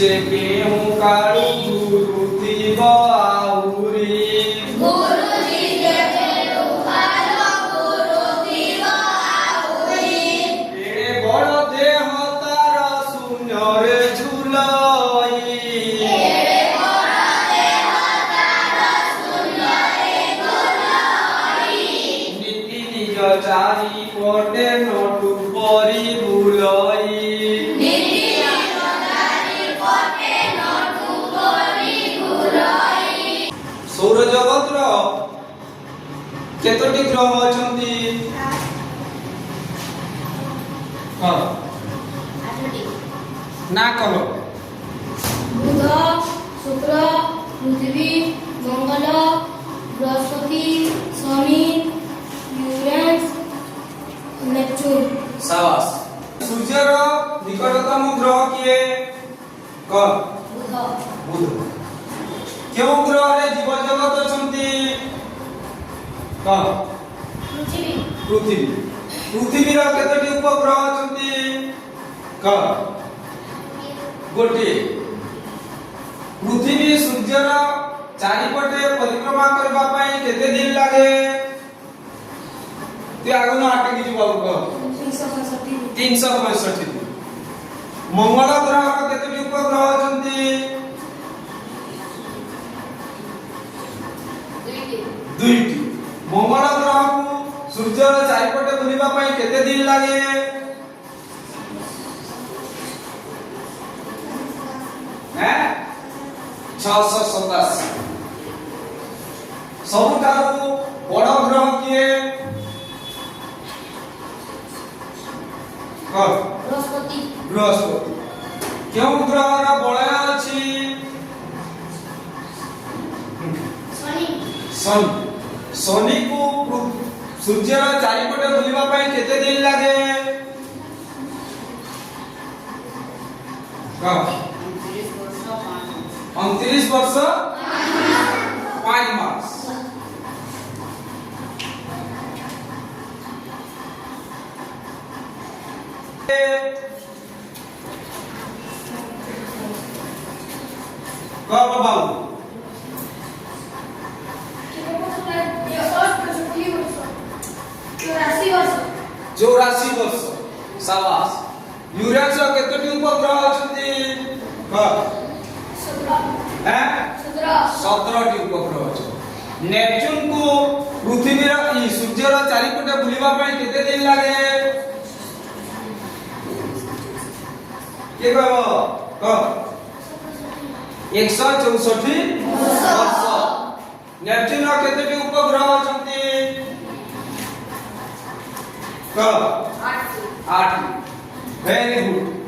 से केहू काळू गुरु थीब आउरी गुरुजी के केहू काळू गुरु थीब आउरी एड़े बड़ देह तार शून्य रे झुलई एड़े बड़ देह तार शून्य रे झुलई नीति निज चारि पटे नटु परि भुलई सौर जगत केतोटी ग्रह अछंती हां ना कहो बुध शुक्र पृथ्वी मंगल बृहस्पति शनि यूरेनस नेपच्यून शाबाश सूर्यर निकटतम ग्रह किए क बुध बुध क्यों ग्रह रे जीव जगत अछंती क पृथ्वी पृथ्वी पृथ्वी रो केतोटी उपग्रह अछंती क गोटे पृथ्वी सूर्यर चारिपटे परिक्रमा करबा पई केते दिन लागे ते आगनो आटकी जीव को 365 दिन मंगल ग्रह रो केतोटी उपग्रह अछंती दुईटी मंगल ग्रह को सूर्यर चारिपटे बुलिबा पई केते दिन लागे हैं 687 सबुठारु बड़ ग्रह किए बृहस्पति बृहस्पति क्यों ग्रह रा बलय अछि शनि शनि शनि को सूर्य रा चारिपटे बुलिबा पई केते दिन लागे 29 वर्ष 5 मास कब बाबू 84 वर्ष शाबाश यूरेनस केतोटी उपग्रह अछंती हैं 17 टी उपग्रह अछि नेपच्यून को पृथ्वी रा सूर्य रा चारिपटे बुलिबा पई केते दिन लागे के कहबो क 164 वर्ष नेपच्यून रा केतोटी उपग्रह अछंती क 8 वेरी गुड